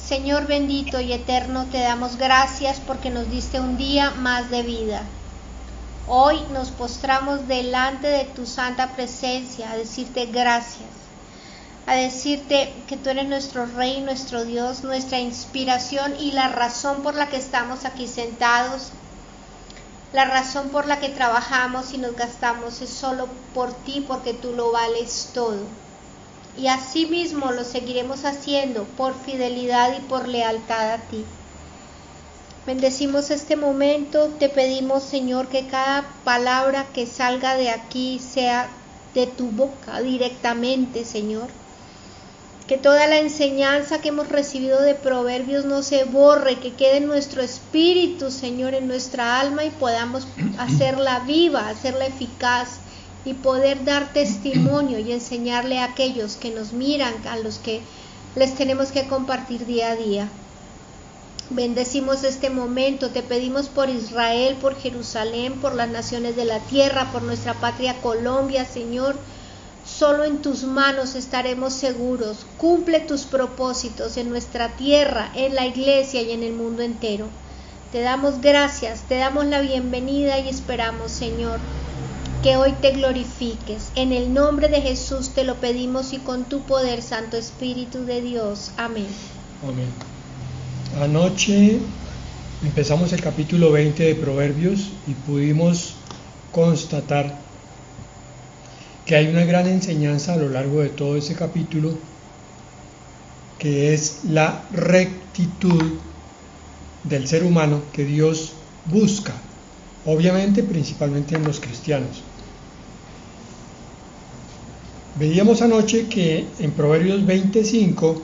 Señor bendito y eterno, te damos gracias porque nos diste un día más de vida. Hoy nos postramos delante de tu santa presencia a decirte gracias, a decirte que tú eres nuestro Rey, nuestro Dios, nuestra inspiración y la razón por la que estamos aquí sentados, la razón por la que trabajamos y nos gastamos es solo por ti, porque tú lo vales todo. Y así mismo lo seguiremos haciendo por fidelidad y por lealtad a ti. Bendecimos este momento, te pedimos, Señor, que cada palabra que salga de aquí sea de tu boca directamente, Señor. Que toda la enseñanza que hemos recibido de Proverbios no se borre, que quede en nuestro espíritu, Señor, en nuestra alma y podamos hacerla viva, hacerla eficaz y poder dar testimonio y enseñarle a aquellos que nos miran, a los que les tenemos que compartir día a día. Bendecimos este momento, te pedimos por Israel, por Jerusalén, por las naciones de la tierra, por nuestra patria Colombia, Señor. Solo en tus manos estaremos seguros. Cumple tus propósitos en nuestra tierra, en la iglesia y en el mundo entero. Te damos gracias, te damos la bienvenida y esperamos, Señor, que hoy te glorifiques. En el nombre de Jesús te lo pedimos y con tu poder, Santo Espíritu de Dios. Amén. Amén. Anoche empezamos el capítulo 20 de Proverbios y pudimos constatar que hay una gran enseñanza a lo largo de todo ese capítulo, que es la rectitud del ser humano que Dios busca, obviamente principalmente en los cristianos. Veíamos anoche que en Proverbios 25,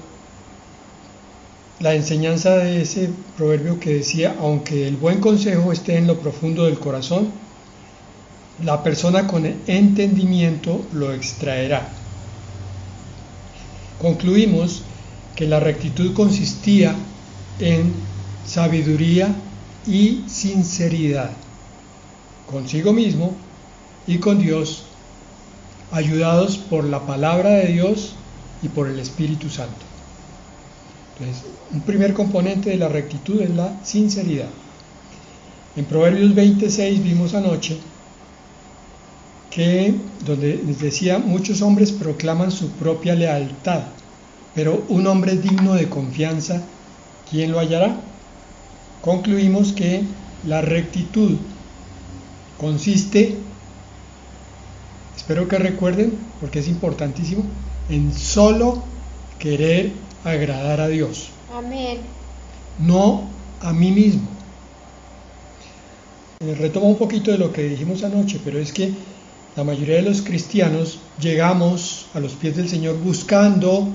la enseñanza de ese proverbio que decía, aunque el buen consejo esté en lo profundo del corazón, la persona con entendimiento lo extraerá. Concluimos que la rectitud consistía en sabiduría y sinceridad consigo mismo y con Dios, ayudados por la palabra de Dios y por el Espíritu Santo. Entonces, un primer componente de la rectitud es la sinceridad. En Proverbios 26 vimos anoche que, donde les decía, muchos hombres proclaman su propia lealtad, pero un hombre digno de confianza, ¿quién lo hallará? Concluimos que la rectitud consiste, espero que recuerden, porque es importantísimo, en solo querer agradar a Dios. Amén. No a mí mismo. Retomo un poquito de lo que dijimos anoche, pero es que la mayoría de los cristianos llegamos a los pies del Señor buscando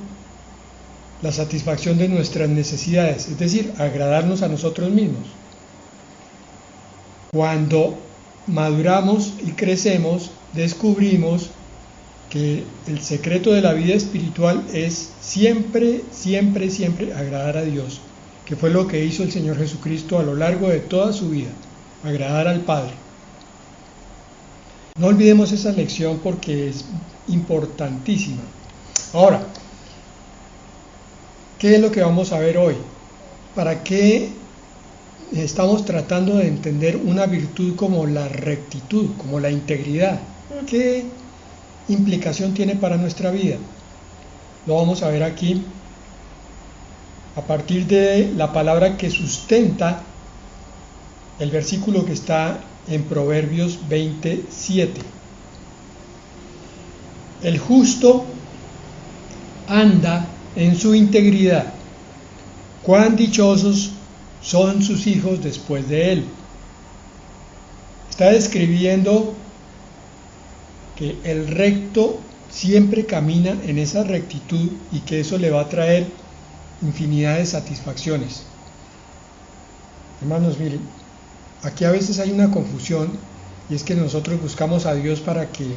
la satisfacción de nuestras necesidades, es decir, agradarnos a nosotros mismos. Cuando maduramos y crecemos, descubrimos que el secreto de la vida espiritual es siempre, siempre, siempre agradar a Dios, que fue lo que hizo el Señor Jesucristo a lo largo de toda su vida, agradar al Padre. No olvidemos esa lección porque es importantísima. Ahora, ¿qué es lo que vamos a ver hoy? ¿Para qué estamos tratando de entender una virtud como la rectitud, como la integridad? ¿Qué implicación tiene para nuestra vida? Lo vamos a ver aquí a partir de la palabra que sustenta el versículo que está en Proverbios 27. El justo anda en su integridad. Cuán dichosos son sus hijos después de él. Está describiendo que el recto siempre camina en esa rectitud y que eso le va a traer infinidad de satisfacciones. Hermanos, miren, aquí a veces hay una confusión y es que nosotros buscamos a Dios para que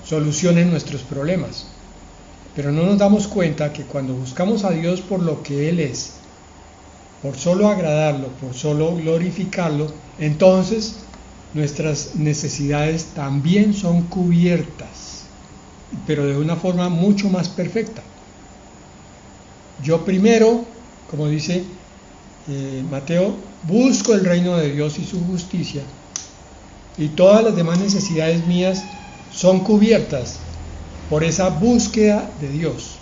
solucione nuestros problemas, pero no nos damos cuenta que cuando buscamos a Dios por lo que Él es, por solo agradarlo, por solo glorificarlo, entonces nuestras necesidades también son cubiertas, pero de una forma mucho más perfecta. Yo primero como dice Mateo, busco el reino de Dios y su justicia, y todas las demás necesidades mías son cubiertas por esa búsqueda de Dios.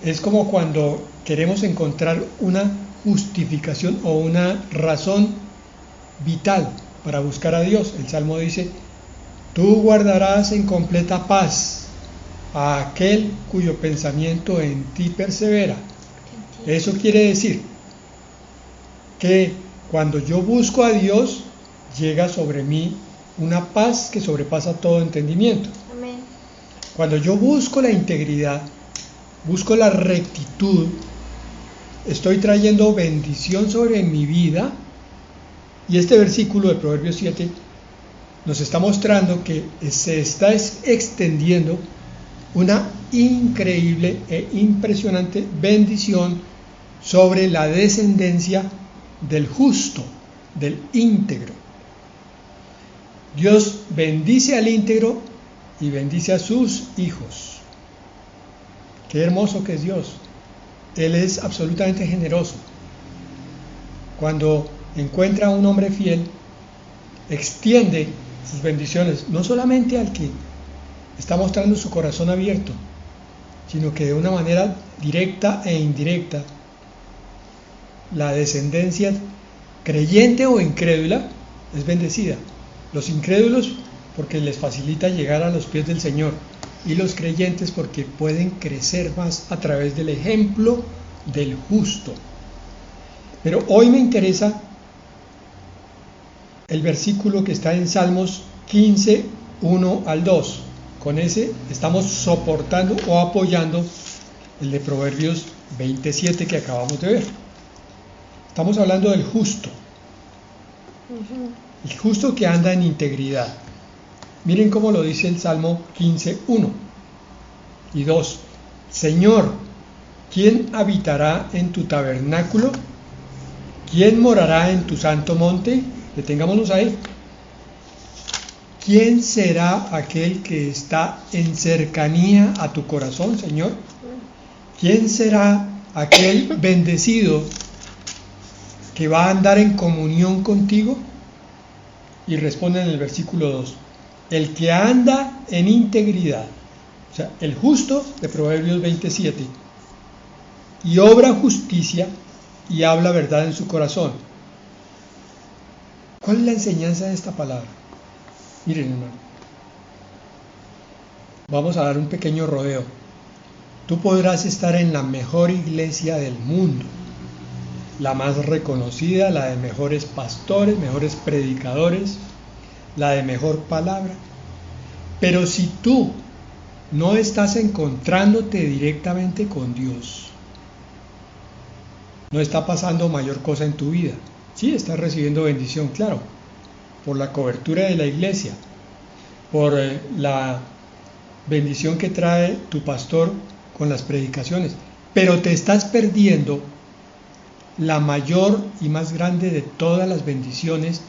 Es como cuando queremos encontrar una justificación o una razón vital para buscar a Dios. El Salmo dice, tú guardarás en completa paz a aquel cuyo pensamiento en ti persevera. Eso quiere decir que cuando yo busco a Dios, llega sobre mí una paz que sobrepasa todo entendimiento. Amén. Cuando yo busco la integridad, busco la rectitud, estoy trayendo bendición sobre mi vida. Y este versículo de Proverbios 7 nos está mostrando que se está extendiendo una increíble e impresionante bendición sobre la descendencia del justo, del íntegro. Dios bendice al íntegro y bendice a sus hijos. Qué hermoso que es Dios. Él es absolutamente generoso. Cuando encuentra a un hombre fiel, extiende sus bendiciones, no solamente al que está mostrando su corazón abierto, sino que de una manera directa e indirecta, la descendencia creyente o incrédula es bendecida. Los incrédulos porque les facilita llegar a los pies del Señor, y los creyentes porque pueden crecer más a través del ejemplo del justo. Pero hoy me interesa el versículo que está en Salmos 15, 1 al 2. Con ese estamos soportando o apoyando el de Proverbios 27 que acabamos de ver. Estamos hablando del justo. El justo que anda en integridad. Miren cómo lo dice el Salmo 15, 1 y 2. Señor, ¿quién habitará en tu tabernáculo? ¿Quién morará en tu santo monte? Detengámonos ahí. ¿Quién será aquel que está en cercanía a tu corazón, Señor? ¿Quién será aquel bendecido que va a andar en comunión contigo? Y responde en el versículo 2, el que anda en integridad, o sea, el justo de Proverbios 27, y obra justicia y habla verdad en su corazón. ¿Cuál es la enseñanza de esta palabra? Miren, hermano, vamos a dar un pequeño rodeo. Tú podrás estar en la mejor iglesia del mundo, la más reconocida, la de mejores pastores, mejores predicadores, la de mejor palabra. Pero si tú no estás encontrándote directamente con Dios, no está pasando mayor cosa en tu vida. Sí, estás recibiendo bendición, claro, por la cobertura de la iglesia, por la bendición que trae tu pastor con las predicaciones, pero te estás perdiendo la mayor y más grande de todas las bendiciones,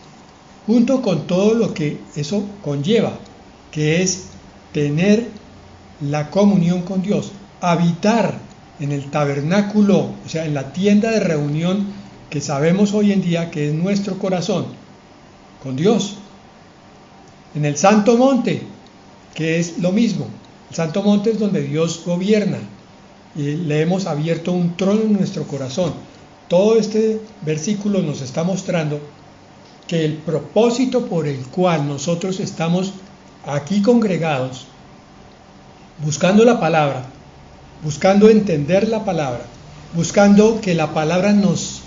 junto con todo lo que eso conlleva, que es tener la comunión con Dios, habitar en el tabernáculo, o sea, en la tienda de reunión que sabemos hoy en día que es nuestro corazón, con Dios, en el Santo Monte, que es lo mismo. El Santo Monte es donde Dios gobierna y le hemos abierto un trono en nuestro corazón. Todo este versículo nos está mostrando que el propósito por el cual nosotros estamos aquí congregados, buscando la palabra, buscando entender la palabra, buscando que la palabra nos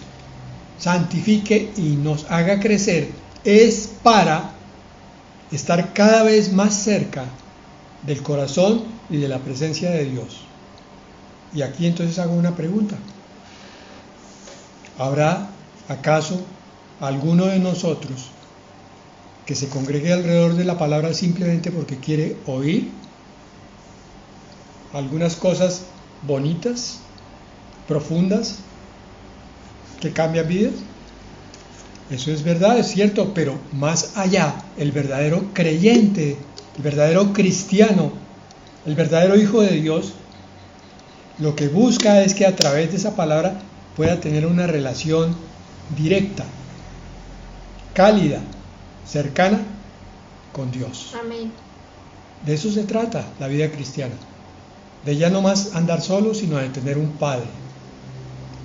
santifique y nos haga crecer, es para estar cada vez más cerca del corazón y de la presencia de Dios. Y aquí entonces hago una pregunta. ¿Habrá acaso alguno de nosotros que se congregue alrededor de la palabra simplemente porque quiere oír algunas cosas bonitas, profundas, que cambian vidas? Eso es verdad, es cierto, pero más allá, el verdadero creyente, el verdadero cristiano, el verdadero hijo de Dios, lo que busca es que a través de esa palabra pueda tener una relación directa, cálida, cercana con Dios. Amén. De eso se trata la vida cristiana. De ya no más andar solo, sino de tener un Padre.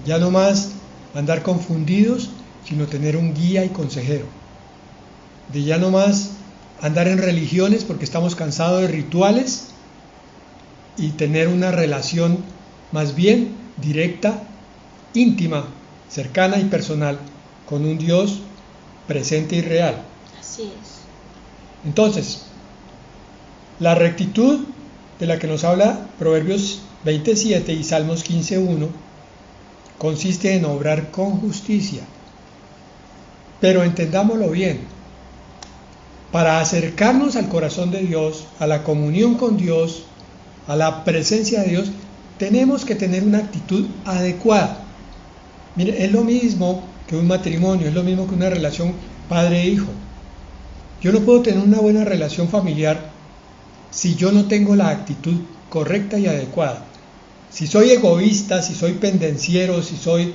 Ya no más andar confundidos, sino tener un guía y consejero. De ya no más andar en religiones porque estamos cansados de rituales y tener una relación más bien directa, íntima, cercana y personal con un Dios presente y real. Así es. Entonces, la rectitud de la que nos habla Proverbios 27 y Salmos 15:1 consiste en obrar con justicia. Pero entendámoslo bien, para acercarnos al corazón de Dios, a la comunión con Dios, a la presencia de Dios, tenemos que tener una actitud adecuada. Mire, es lo mismo que un matrimonio, es lo mismo que una relación padre-hijo. Yo no puedo tener una buena relación familiar si yo no tengo la actitud correcta y adecuada. Si soy egoísta, si soy pendenciero, si soy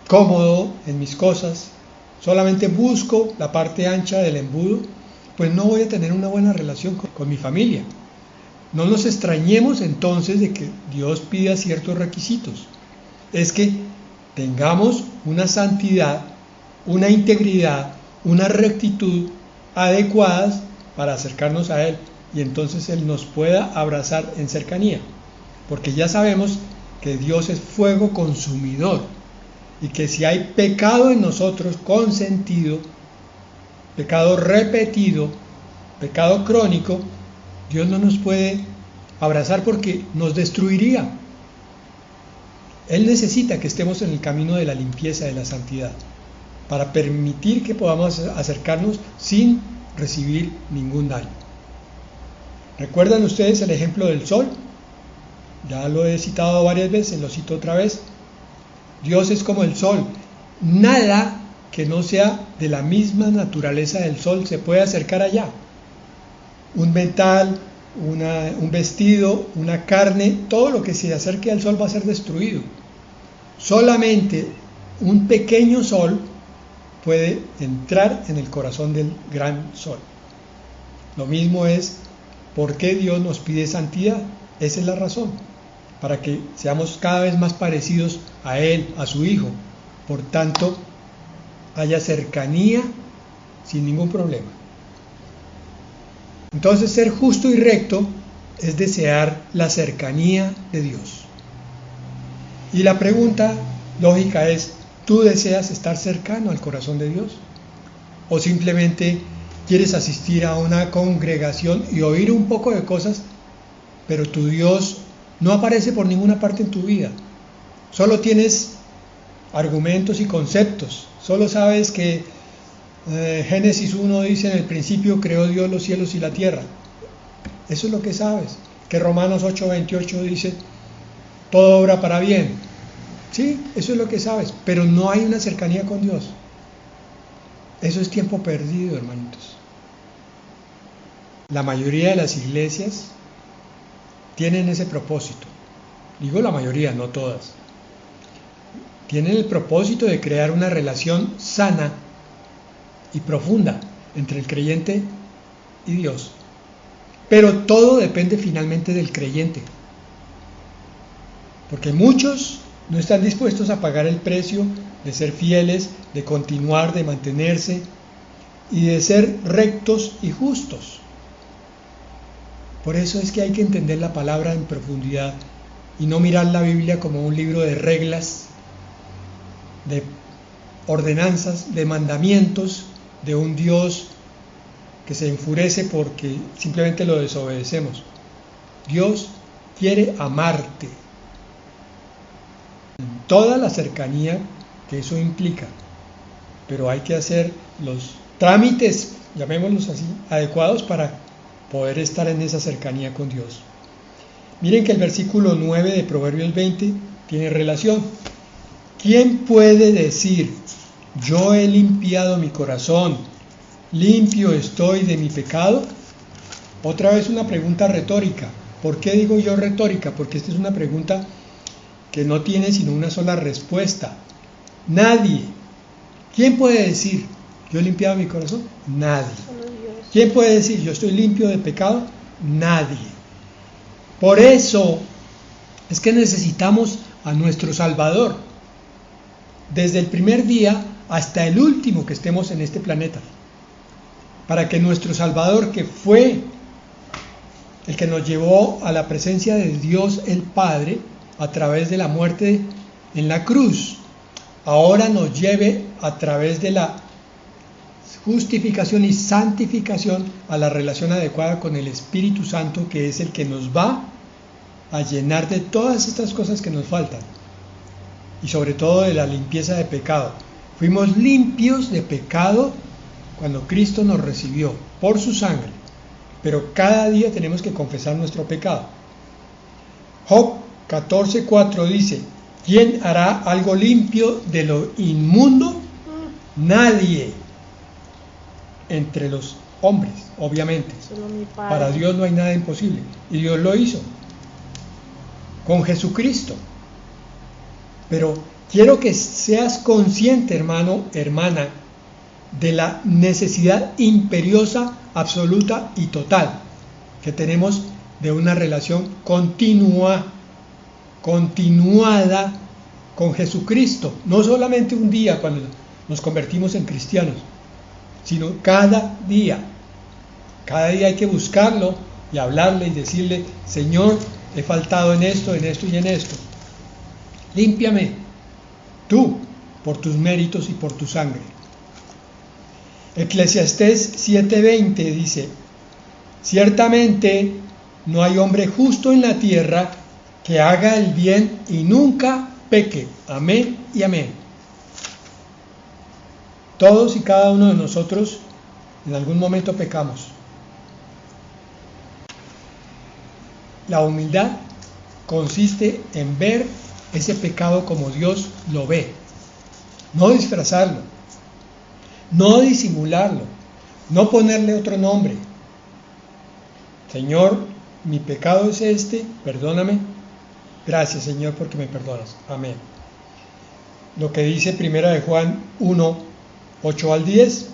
cómodo en mis cosas, solamente busco la parte ancha del embudo, pues no voy a tener una buena relación con mi familia. No nos extrañemos entonces de que Dios pida ciertos requisitos. Es que tengamos una santidad, una integridad, una rectitud adecuadas para acercarnos a Él y entonces Él nos pueda abrazar en cercanía. Porque ya sabemos que Dios es fuego consumidor y que si hay pecado en nosotros consentido, pecado repetido, pecado crónico, Dios no nos puede abrazar porque nos destruiría. Él necesita que estemos en el camino de la limpieza, de la santidad, para permitir que podamos acercarnos sin recibir ningún daño. ¿Recuerdan ustedes el ejemplo del sol? Ya lo he citado varias veces, lo cito otra vez. Dios es como el sol. Nada que no sea de la misma naturaleza del sol se puede acercar allá. Un metal, un vestido, una carne, todo lo que se acerque al sol va a ser destruido. Solamente un pequeño sol puede entrar en el corazón del gran sol. Lo mismo es por qué Dios nos pide santidad. Esa es la razón, para que seamos cada vez más parecidos a Él, a su Hijo. Por tanto, haya cercanía sin ningún problema. Entonces, ser justo y recto es desear la cercanía de Dios. Y la pregunta lógica es, ¿tú deseas estar cercano al corazón de Dios? ¿O simplemente quieres asistir a una congregación y oír un poco de cosas, pero tu Dios no aparece por ninguna parte en tu vida? Solo tienes argumentos y conceptos. Solo sabes que Génesis 1 dice: en el principio creó Dios los cielos y la tierra. Eso es lo que sabes. Que Romanos 8:28 dice: todo obra para bien. Sí, eso es lo que sabes, pero no hay una cercanía con Dios. Eso es tiempo perdido, hermanitos. La mayoría de las iglesias tienen ese propósito. Digo la mayoría, no todas. Tienen el propósito de crear una relación sana y profunda entre el creyente y Dios. Pero todo depende finalmente del creyente. Porque muchos no están dispuestos a pagar el precio de ser fieles, de continuar, de mantenerse y de ser rectos y justos. Por eso es que hay que entender la palabra en profundidad y no mirar la Biblia como un libro de reglas, de ordenanzas, de mandamientos, de un Dios que se enfurece porque simplemente lo desobedecemos. Dios quiere amarte en toda la cercanía que eso implica, pero hay que hacer los trámites, llamémoslos así, adecuados para poder estar en esa cercanía con Dios. Miren que el versículo 9 de Proverbios 20 tiene relación. ¿Quién puede decir: yo he limpiado mi corazón, limpio estoy de mi pecado? Otra vez una pregunta retórica. ¿Por qué digo yo retórica? Porque esta es una pregunta que no tiene sino una sola respuesta. Nadie. ¿Quién puede decir, yo he limpiado mi corazón? Nadie. ¿Quién puede decir, yo estoy limpio de pecado? Nadie. Por eso es que necesitamos a nuestro Salvador, desde el primer día hasta el último que estemos en este planeta, para que nuestro Salvador, que fue el que nos llevó a la presencia de Dios el Padre a través de la muerte en la cruz, ahora nos lleve a través de la justificación y santificación a la relación adecuada con el Espíritu Santo, que es el que nos va a llenar de todas estas cosas que nos faltan, y sobre todo de la limpieza de pecado. Fuimos limpios de pecado cuando Cristo nos recibió por su sangre, pero cada día tenemos que confesar nuestro pecado. Job 14:4 dice, ¿quién hará algo limpio de lo inmundo? Nadie entre los hombres, obviamente. Para Dios no hay nada imposible, y Dios lo hizo con Jesucristo. Pero quiero que seas consciente, hermano, hermana, de la necesidad imperiosa, absoluta y total que tenemos de una relación continuada con Jesucristo. No solamente un día cuando nos convertimos en cristianos, sino cada día. Cada día hay que buscarlo y hablarle y decirle, Señor, he faltado en esto y en esto. Límpiame tú por tus méritos y por tu sangre. Eclesiastés 7:20 dice, ciertamente no hay hombre justo en la tierra que haga el bien y nunca peque. Amén y amén. Todos y cada uno de nosotros en algún momento pecamos. La humildad consiste en ver ese pecado como Dios lo ve, no disfrazarlo, no disimularlo, no ponerle otro nombre. Señor, mi pecado es este, perdóname. Gracias, Señor, porque me perdonas. Amén. Lo que dice 1 de Juan 1, 8 al 10.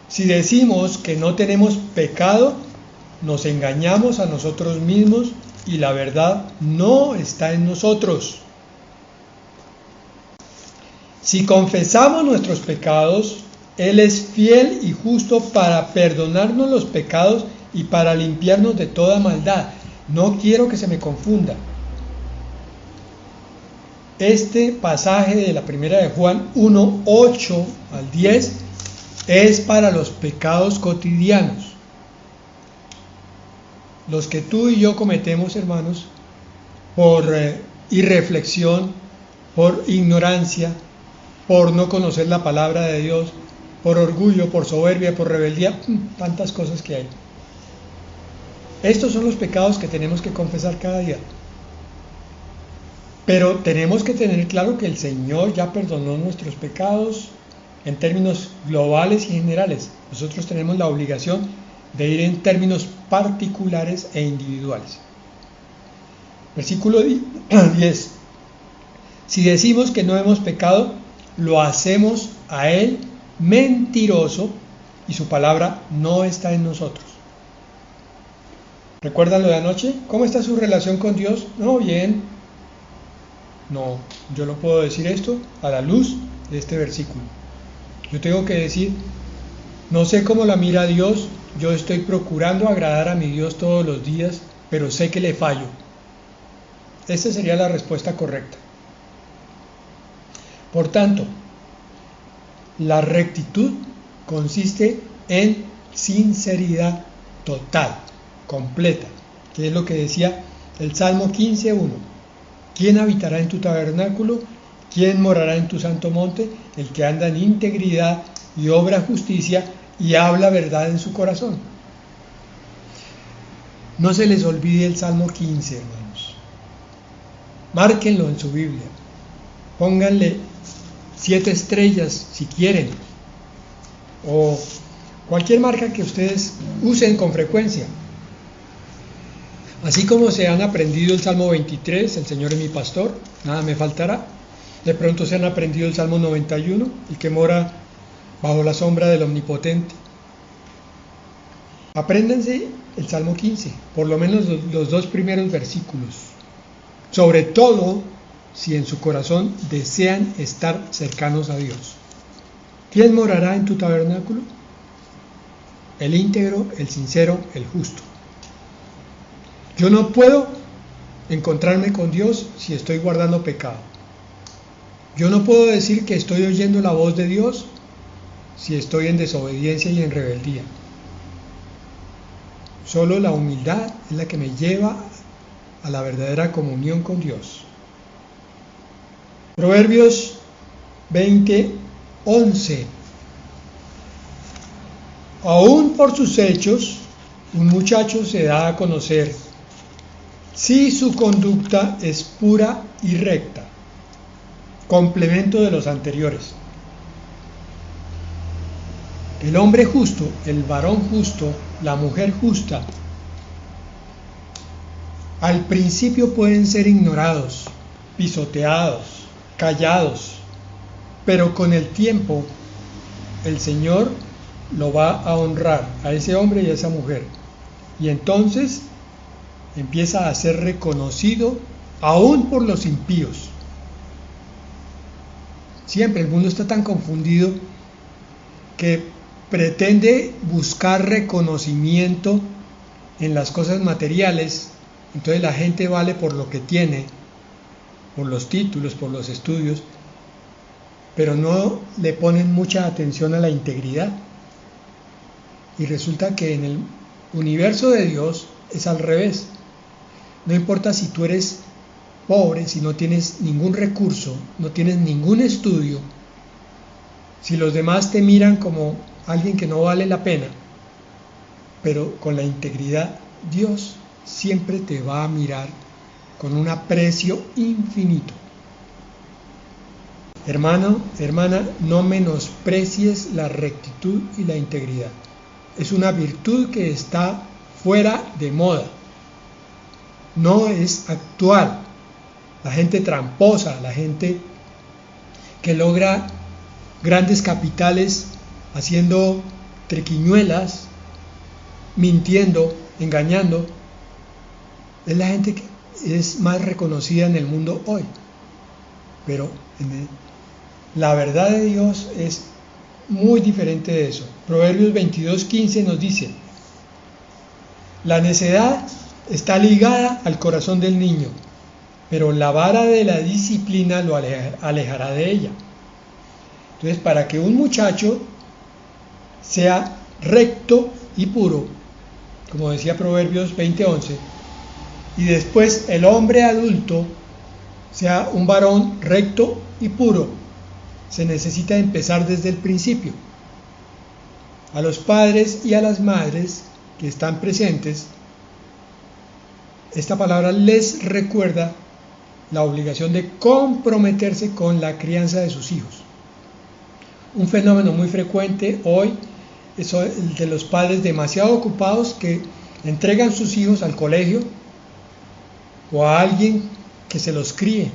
Si decimos que no tenemos pecado, nos engañamos a nosotros mismos y la verdad no está en nosotros. Si confesamos nuestros pecados, Él es fiel y justo para perdonarnos los pecados y para limpiarnos de toda maldad. No quiero que se me confunda. Este pasaje de la primera de Juan 1, 8 al 10 es para los pecados cotidianos. Los que tú y yo cometemos, hermanos, por irreflexión, por ignorancia, por no conocer la palabra de Dios, por orgullo, por soberbia, por rebeldía, tantas cosas que hay. Estos son los pecados que tenemos que confesar cada día. Pero tenemos que tener claro que el Señor ya perdonó nuestros pecados en términos globales y generales. Nosotros tenemos la obligación de ir en términos particulares e individuales. Versículo 10. Si decimos que no hemos pecado, lo hacemos a Él mentiroso y su palabra no está en nosotros. ¿Recuerdan lo de anoche? ¿Cómo está su relación con Dios? No, bien. No, yo no puedo decir esto a la luz de este versículo. Yo tengo que decir, no sé cómo la mira Dios, yo estoy procurando agradar a mi Dios todos los días, pero sé que le fallo. Esta sería la respuesta correcta. Por tanto, la rectitud consiste en sinceridad total, completa, que es lo que decía el Salmo 15:1. ¿Quién habitará en tu tabernáculo? ¿Quién morará en tu santo monte? El que anda en integridad y obra justicia y habla verdad en su corazón. No se les olvide el Salmo 15, hermanos. Márquenlo en su Biblia. Pónganle 7 estrellas si quieren, o cualquier marca que ustedes usen con frecuencia. Así como se han aprendido el Salmo 23, el Señor es mi pastor, nada me faltará. De pronto se han aprendido el Salmo 91, el que mora bajo la sombra del Omnipotente. Apréndanse el Salmo 15, por lo menos los 2 primeros versículos. Sobre todo si en su corazón desean estar cercanos a Dios. ¿Quién morará en tu tabernáculo? El íntegro, el sincero, el justo. Yo no puedo encontrarme con Dios si estoy guardando pecado. Yo no puedo decir que estoy oyendo la voz de Dios si estoy en desobediencia y en rebeldía. Solo la humildad es la que me lleva a la verdadera comunión con Dios. Proverbios 20:11. Aún por sus hechos, un muchacho se da a conocer si su conducta es pura y recta. Complemento de los anteriores. El hombre justo, el varón justo, la mujer justa, al principio pueden ser ignorados, pisoteados, callados, pero con el tiempo el Señor lo va a honrar a ese hombre y a esa mujer, y entonces empieza a ser reconocido aún por los impíos. Siempre el mundo está tan confundido que pretende buscar reconocimiento en las cosas materiales. Entonces la gente vale por lo que tiene, por los títulos, por los estudios, pero no le ponen mucha atención a la integridad. Y resulta que en el universo de Dios es al revés. No importa si tú eres pobre, si no tienes ningún recurso, no tienes ningún estudio, si los demás te miran como alguien que no vale la pena, pero con la integridad, Dios siempre te va a mirar con un aprecio infinito. Hermano, hermana, no menosprecies la rectitud y la integridad. Es una virtud que está fuera de moda. No es actual. La gente tramposa, la gente que logra grandes capitales haciendo triquiñuelas, mintiendo, engañando, es la gente que es más reconocida en el mundo hoy. Pero la verdad de Dios es muy diferente de eso. Proverbios 22:15 nos dice: la necedad está ligada al corazón del niño, pero la vara de la disciplina lo alejará de ella. Entonces, para que un muchacho sea recto y puro, como decía Proverbios 20:11, y después el hombre adulto sea un varón recto y puro, se necesita empezar desde el principio. A los padres y a las madres que están presentes, esta palabra les recuerda la obligación de comprometerse con la crianza de sus hijos. Un fenómeno muy frecuente hoy es el de los padres demasiado ocupados que entregan sus hijos al colegio o a alguien que se los críe,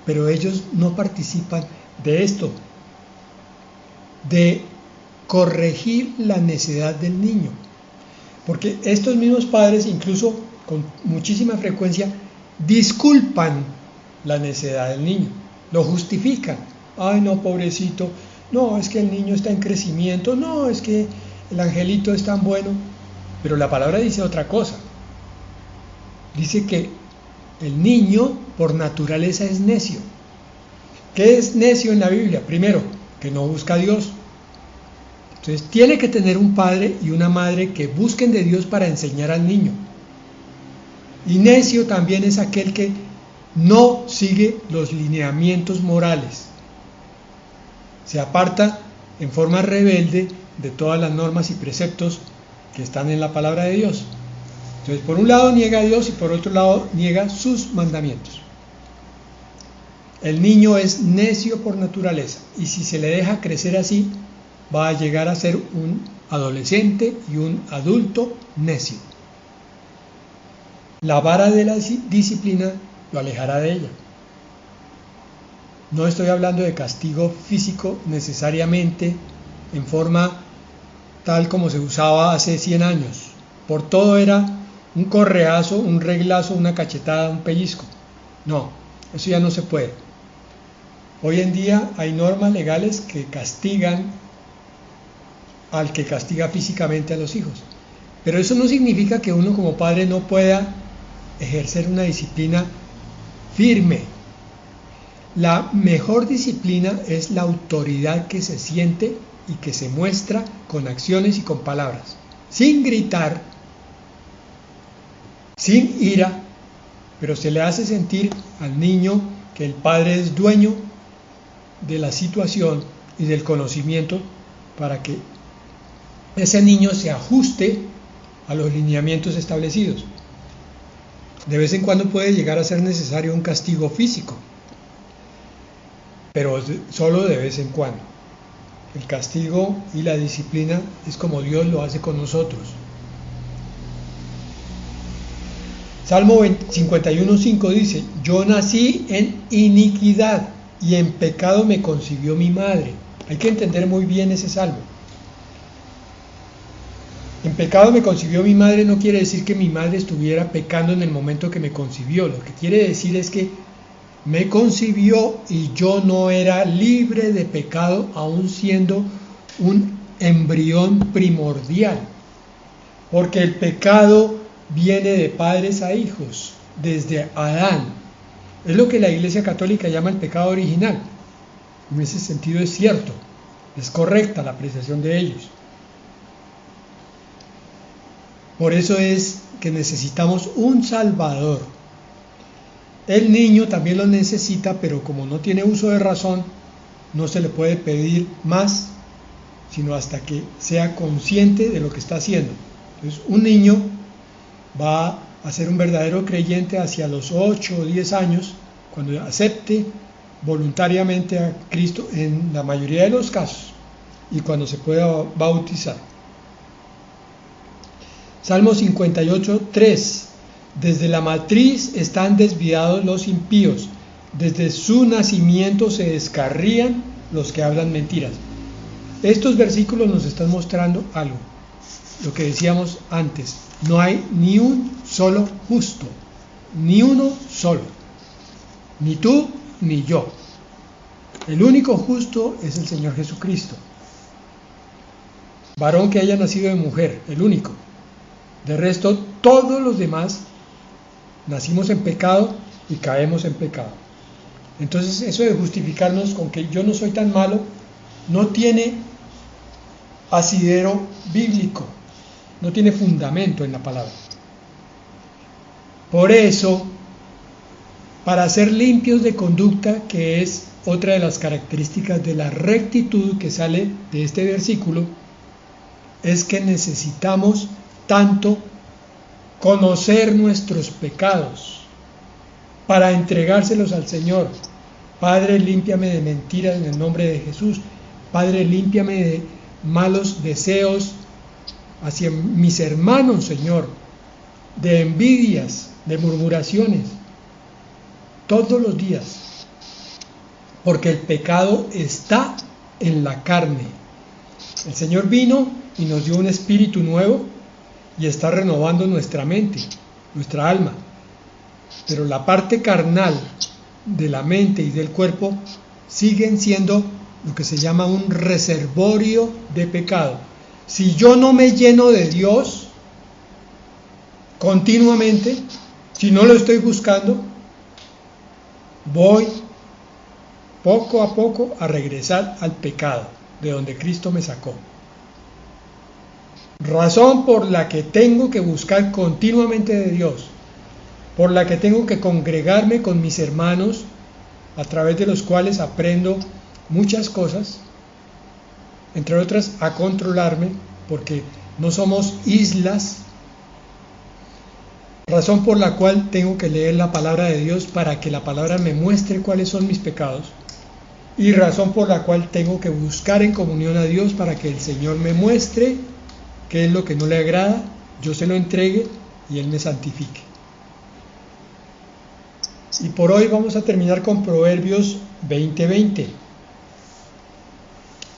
pero ellos no participan de esto, de corregir la necedad del niño, porque estos mismos padres, incluso con muchísima frecuencia, disculpan la necedad del niño, lo justifican. Ay, no, pobrecito, no, es que el niño está en crecimiento, no, es que el angelito es tan bueno. Pero la palabra dice otra cosa. Dice que el niño por naturaleza es necio. ¿Qué es necio en la Biblia? Primero, que no busca a Dios. Entonces tiene que tener un padre y una madre que busquen de Dios para enseñar al niño. Y necio también es aquel que no sigue los lineamientos morales. Se aparta en forma rebelde de todas las normas y preceptos que están en la palabra de Dios. Entonces, por un lado niega a Dios y por otro lado niega sus mandamientos. El niño es necio por naturaleza y si se le deja crecer así, va a llegar a ser un adolescente y un adulto necio. la vara de la disciplina lo alejará de ella. No estoy hablando de castigo físico necesariamente en forma tal como se usaba hace 100 años. Por todo era un correazo, un reglazo, una cachetada, un pellizco. No, eso ya no se puede. Hoy en día hay normas legales que castigan al que castiga físicamente a los hijos. Pero eso no significa que uno como padre no pueda ejercer una disciplina firme. La mejor disciplina es la autoridad que se siente y que se muestra con acciones y con palabras, sin gritar, sin ira, pero se le hace sentir al niño que el padre es dueño de la situación y del conocimiento para que ese niño se ajuste a los lineamientos establecidos. De vez en cuando puede llegar a ser necesario un castigo físico, pero solo de vez en cuando. El castigo y la disciplina es como Dios lo hace con nosotros. Salmo 51:5 dice: yo nací en iniquidad y en pecado me concibió mi madre. Hay que entender muy bien ese salmo. En pecado me concibió mi madre no quiere decir que mi madre estuviera pecando en el momento que me concibió. Lo que quiere decir es que me concibió y yo no era libre de pecado, aún siendo un embrión primordial. Porque el pecado viene de padres a hijos, desde Adán. Es lo que la Iglesia Católica llama el pecado original. En ese sentido es cierto, es correcta la apreciación de ellos. Por eso es que necesitamos un Salvador. El niño también lo necesita, pero como no tiene uso de razón, no se le puede pedir más, sino hasta que sea consciente de lo que está haciendo. Entonces, un niño va a ser un verdadero creyente hacia los 8 o 10 años, cuando acepte voluntariamente a Cristo en la mayoría de los casos, y cuando se pueda bautizar. Salmo 58:3. Desde la matriz están desviados los impíos, desde su nacimiento se descarrían los que hablan mentiras. Estos versículos nos están mostrando algo, lo que decíamos antes: no hay ni un solo justo, ni uno solo, ni tú ni yo. El único justo es el Señor Jesucristo, varón que haya nacido de mujer, el único. De resto, todos los demás nacimos en pecado y caemos en pecado. Entonces, eso de justificarnos con que yo no soy tan malo no tiene asidero bíblico, no tiene fundamento en la palabra. Por eso, para ser limpios de conducta, que es otra de las características de la rectitud que sale de este versículo, es que necesitamos tanto conocer nuestros pecados para entregárselos al Señor. Padre, límpiame de mentiras en el nombre de Jesús. Padre, límpiame de malos deseos hacia mis hermanos, Señor, de envidias, de murmuraciones, todos los días, porque el pecado está en la carne. El Señor vino y nos dio un espíritu nuevo y está renovando nuestra mente, nuestra alma. Pero la parte carnal de la mente y del cuerpo siguen siendo lo que se llama un reservorio de pecado. Si yo no me lleno de Dios continuamente, si no lo estoy buscando, voy poco a poco a regresar al pecado de donde Cristo me sacó. Razón por la que tengo que buscar continuamente de Dios, por la que tengo que congregarme con mis hermanos, a través de los cuales aprendo muchas cosas, entre otras a controlarme, porque no somos islas. Razón por la cual tengo que leer la palabra de Dios para que la palabra me muestre cuáles son mis pecados, y razón por la cual tengo que buscar en comunión a Dios para que el Señor me muestre qué es lo que no le agrada, yo se lo entregue y Él me santifique. Y por hoy vamos a terminar con Proverbios 20:20.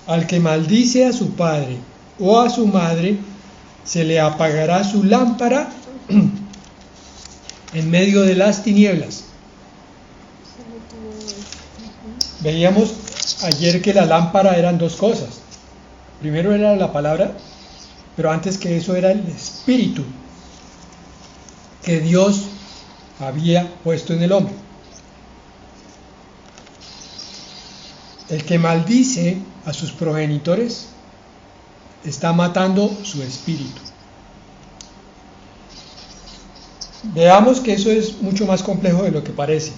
Al que maldice a su padre o a su madre, se le apagará su lámpara en medio de las tinieblas. Veíamos ayer que la lámpara eran dos cosas. Primero era la palabra, pero antes que eso era el espíritu que Dios había puesto en el hombre. El que maldice a sus progenitores está matando su espíritu. Veamos que eso es mucho más complejo de lo que parece.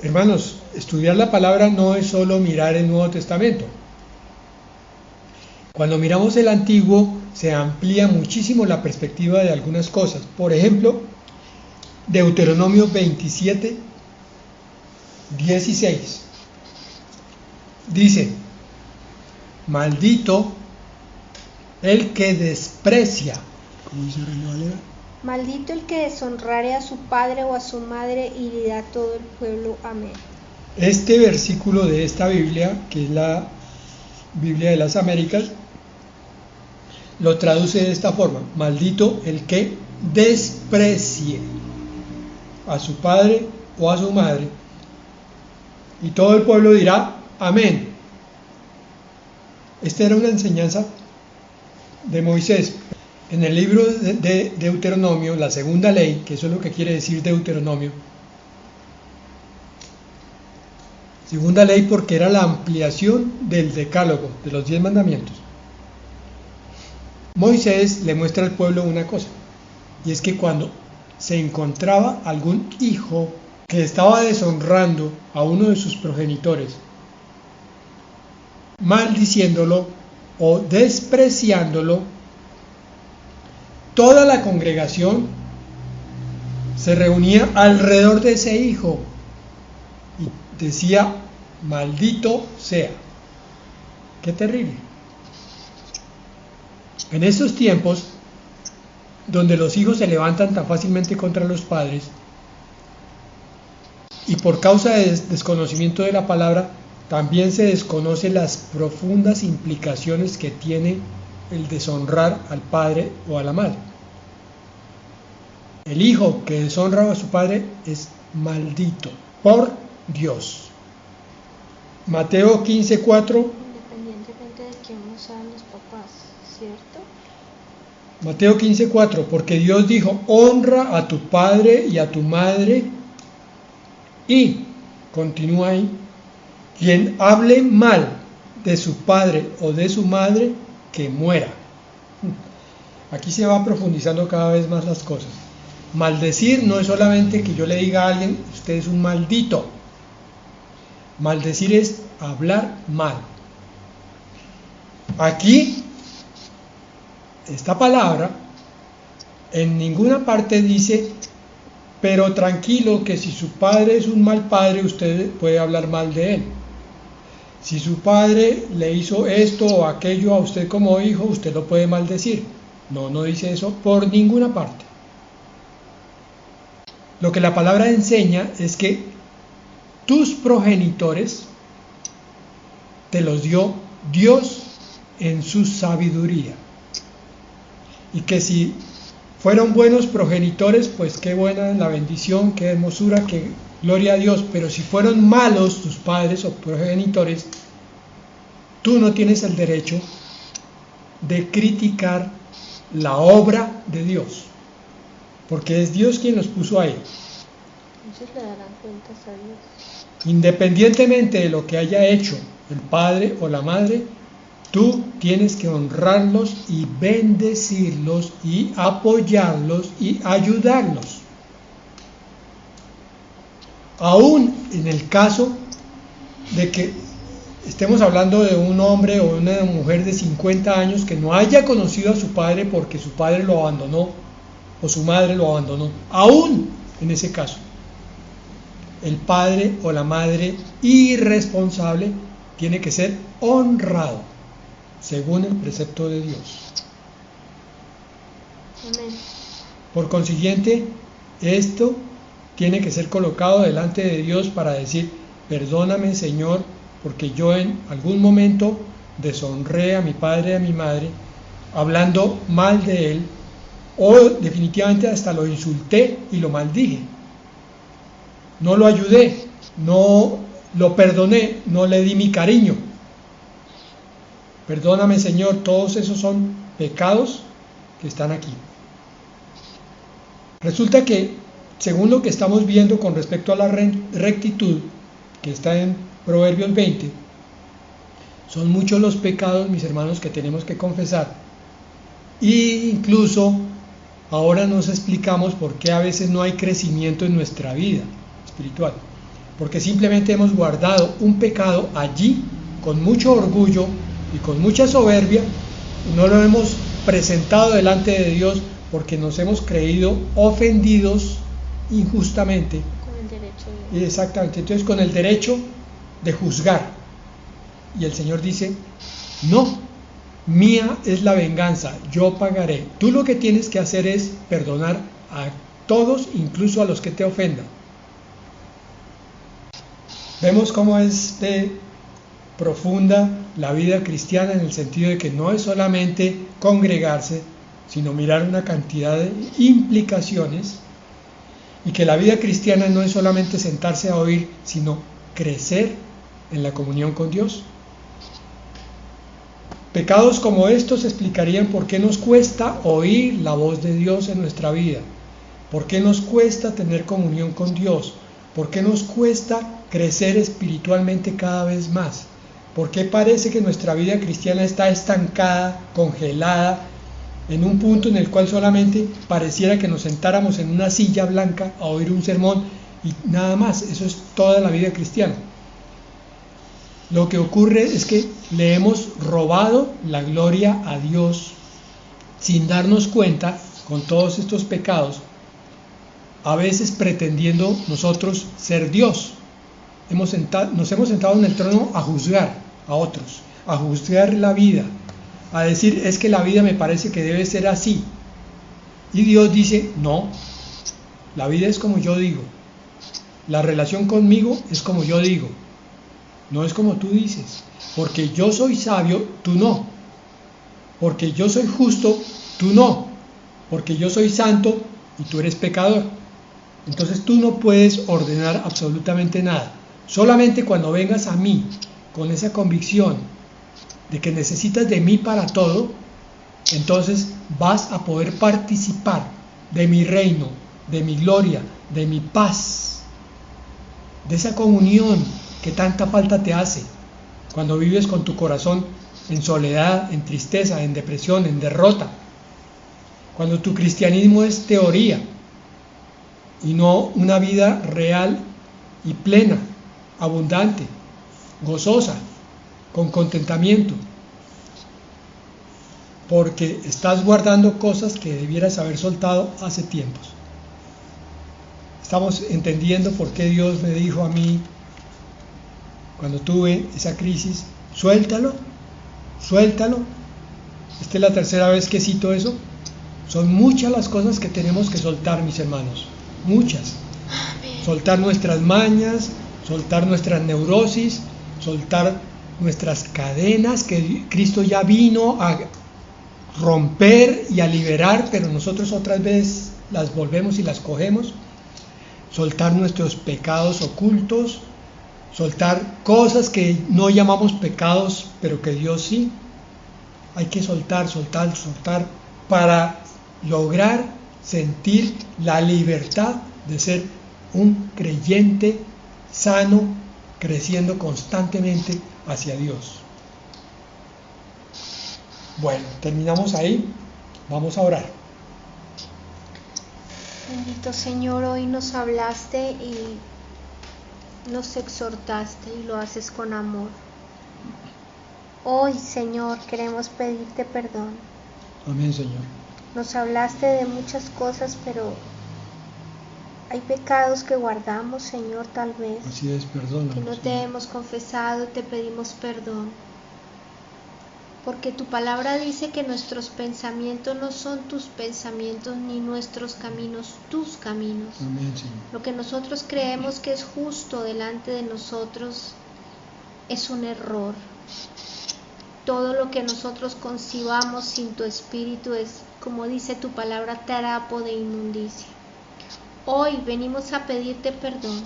Hermanos, estudiar la palabra no es solo mirar el Nuevo Testamento. Cuando miramos el Antiguo, se amplía muchísimo la perspectiva de algunas cosas. Por ejemplo, Deuteronomio 27:16 dice: maldito el que desprecia. ¿Cómo dice Reina Valera? Maldito el que deshonrare a su padre o a su madre, y dirá todo el pueblo amén. Este versículo de esta Biblia, que es la Biblia de las Américas, lo traduce de esta forma: maldito el que desprecie a su padre o a su madre, y todo el pueblo dirá amén. Esta era una enseñanza de Moisés. En el libro de Deuteronomio, la segunda ley, que eso es lo que quiere decir Deuteronomio, segunda ley porque era la ampliación del decálogo, de los 10 mandamientos. Moisés le muestra al pueblo una cosa, y es que cuando se encontraba algún hijo que estaba deshonrando a uno de sus progenitores, maldiciéndolo o despreciándolo, toda la congregación se reunía alrededor de ese hijo y decía: maldito sea. ¡Qué terrible! En estos tiempos, donde los hijos se levantan tan fácilmente contra los padres, y por causa de desconocimiento de la palabra, también se desconocen las profundas implicaciones que tiene el deshonrar al padre o a la madre. El hijo que deshonra a su padre es maldito por Dios. Mateo 15:4. Independientemente de quién sean los papás, ¿cierto? Mateo 15:4, porque Dios dijo: honra a tu padre y a tu madre, y continúa ahí: quien hable mal de su padre o de su madre, que muera. Aquí se va profundizando cada vez más las cosas. Maldecir no es solamente que yo le diga a alguien: usted es un maldito. Maldecir es hablar mal. Aquí, esta palabra en ninguna parte dice: pero tranquilo, que si su padre es un mal padre, usted puede hablar mal de él. Si su padre le hizo esto o aquello a usted como hijo, usted lo puede maldecir. No, no dice eso por ninguna parte. Lo que la palabra enseña es que tus progenitores te los dio Dios en su sabiduría. Y que si fueron buenos progenitores, pues qué buena la bendición, qué hermosura, qué gloria a Dios. Pero si fueron malos tus padres o progenitores, tú no tienes el derecho de criticar la obra de Dios, porque es Dios quien los puso ahí. Ellos le darán cuentas a Dios. Independientemente de lo que haya hecho el padre o la madre, tú tienes que honrarlos y bendecirlos y apoyarlos y ayudarlos. Aún en el caso de que estemos hablando de un hombre o una mujer de 50 años que no haya conocido a su padre porque su padre lo abandonó o su madre lo abandonó, aún en ese caso, el padre o la madre irresponsable tiene que ser honrado según el precepto de Dios. Amén. Por consiguiente, Esto tiene que ser colocado delante de Dios para decir, perdóname Señor, porque yo en algún momento deshonré a mi padre y a mi madre, hablando mal de él, o definitivamente hasta lo insulté y lo maldije. No lo ayudé, no lo perdoné, no le di mi cariño. Perdóname Señor, todos esos son pecados que están aquí. Resulta que, según lo que estamos viendo con respecto a la rectitud, que está en Proverbios 20, son muchos los pecados, mis hermanos, que tenemos que confesar. E incluso ahora nos explicamos por qué a veces no hay crecimiento en nuestra vida espiritual. Porque simplemente hemos guardado un pecado allí con mucho orgullo y con mucha soberbia, y no lo hemos presentado delante de Dios porque nos hemos creído ofendidos injustamente. Con el derecho. Exactamente, entonces con el derecho de juzgar. Y el Señor dice, no, mía es la venganza, yo pagaré. Tú lo que tienes que hacer es perdonar a todos, incluso a los que te ofendan. Vemos cómo es profunda la vida cristiana en el sentido de que no es solamente congregarse, sino mirar una cantidad de implicaciones, y que la vida cristiana no es solamente sentarse a oír, sino crecer en la comunión con Dios. Pecados como estos explicarían por qué nos cuesta oír la voz de Dios en nuestra vida, por qué nos cuesta tener comunión con Dios, por qué nos cuesta crecer espiritualmente cada vez más, por qué parece que nuestra vida cristiana está estancada, congelada, en un punto en el cual solamente pareciera que nos sentáramos en una silla blanca a oír un sermón y nada más. Eso es toda la vida cristiana. Lo que ocurre es que le hemos robado la gloria a Dios sin darnos cuenta, con todos estos pecados, a veces pretendiendo nosotros ser Dios. Nos hemos sentado en el trono a juzgar a otros, a juzgar la vida, a decir, es que la vida me parece que debe ser así. Y Dios dice, no, la vida es como yo digo, la relación conmigo es como yo digo, no es como tú dices, porque yo soy sabio, tú no, porque yo soy justo, tú no, porque yo soy santo y tú eres pecador. Entonces tú no puedes ordenar absolutamente nada. Solamente cuando vengas a mí con esa convicción de que necesitas de mí para todo, entonces vas a poder participar de mi reino, de mi gloria, de mi paz, de esa comunión que tanta falta te hace cuando vives con tu corazón en soledad, en tristeza, en depresión, en derrota, cuando tu cristianismo es teoría y no una vida real y plena, abundante, gozosa, con contentamiento, porque estás guardando cosas que debieras haber soltado hace tiempos. Estamos entendiendo por qué Dios me dijo a mí, cuando tuve esa crisis, suéltalo, suéltalo. Esta es la tercera vez que cito eso. Son muchas las cosas que tenemos que soltar, mis hermanos, muchas. Soltar nuestras mañas, soltar nuestras neurosis, soltar nuestras cadenas que Cristo ya vino a romper y a liberar, pero nosotros otras veces las volvemos y las cogemos. Soltar nuestros pecados ocultos, soltar cosas que no llamamos pecados, pero que Dios sí. Hay que soltar, soltar, soltar para lograr sentir la libertad de ser un creyente sano, creciendo constantemente hacia Dios. Bueno, terminamos ahí. Vamos a orar. Bendito Señor, hoy nos hablaste y nos exhortaste y lo haces con amor. Hoy, Señor, queremos pedirte perdón. Amén, Señor. Nos hablaste de muchas cosas, pero hay pecados que guardamos, Señor, tal vez. Así es, perdónanos, que no te hemos confesado, te pedimos perdón. porque tu palabra dice que nuestros pensamientos no son tus pensamientos, ni nuestros caminos tus caminos. Amén, Señor. Lo que nosotros creemos que es justo delante de nosotros es un error. Todo lo que nosotros concibamos sin tu espíritu es, como dice tu palabra, trapo de inmundicia. Hoy venimos a pedirte perdón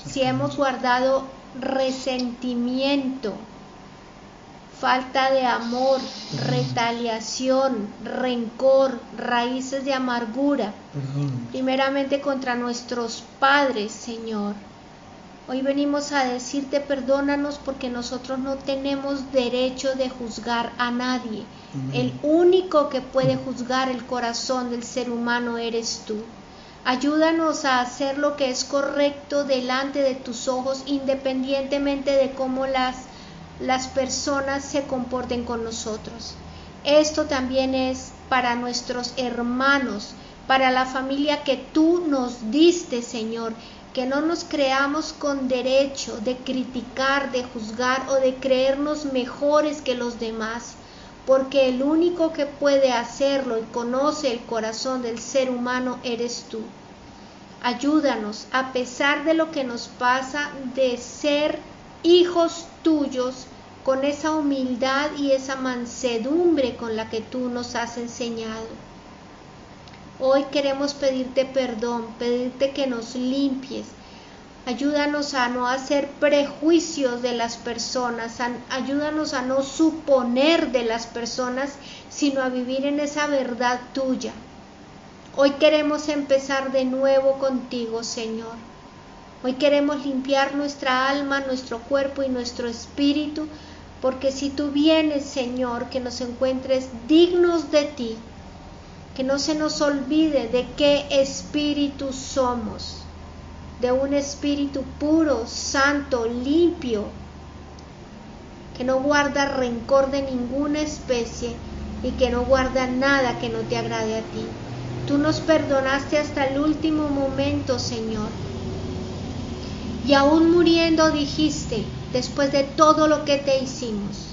si hemos guardado resentimiento, falta de amor, retaliación, rencor, raíces de amargura, primeramente contra nuestros padres, Señor. Hoy venimos a decirte perdónanos porque nosotros no tenemos derecho de juzgar a nadie. Amén. El único que puede juzgar el corazón del ser humano eres tú. Ayúdanos a hacer lo que es correcto delante de tus ojos, independientemente de cómo las personas se comporten con nosotros. Esto también es para nuestros hermanos, para la familia que tú nos diste, Señor. Que no nos creamos con derecho de criticar, de juzgar o de creernos mejores que los demás, porque el único que puede hacerlo y conoce el corazón del ser humano eres tú. Ayúdanos, a pesar de lo que nos pasa, de ser hijos tuyos, con esa humildad y esa mansedumbre con la que tú nos has enseñado. Hoy queremos pedirte perdón, pedirte que nos limpies. Ayúdanos a no hacer prejuicios de las personas, ayúdanos a no suponer de las personas, sino a vivir en esa verdad tuya. Hoy queremos empezar de nuevo contigo, Señor. Hoy queremos limpiar nuestra alma, nuestro cuerpo y nuestro espíritu, porque si tú vienes, Señor, que nos encuentres dignos de ti, que no se nos olvide de qué espíritu somos, de un espíritu puro, santo, limpio, que no guarda rencor de ninguna especie y que no guarda nada que no te agrade a ti. Tú nos perdonaste hasta el último momento, Señor. Y aún muriendo dijiste, después de todo lo que te hicimos,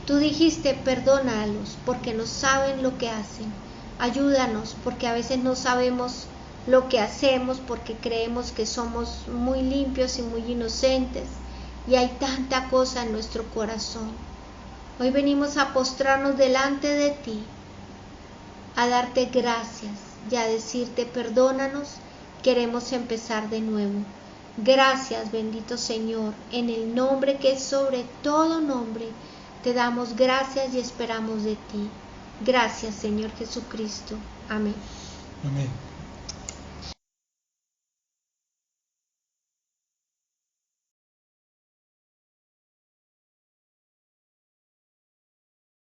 tú dijiste, perdónalos porque no saben lo que hacen. Ayúdanos porque a veces no sabemos lo que hacemos porque creemos que somos muy limpios y muy inocentes y hay tanta cosa en nuestro corazón. Hoy venimos a postrarnos delante de ti, a darte gracias y a decirte perdónanos, queremos empezar de nuevo. Gracias, bendito Señor, en el nombre que es sobre todo nombre, te damos gracias y esperamos de ti. Gracias, Señor Jesucristo. Amén. Amén.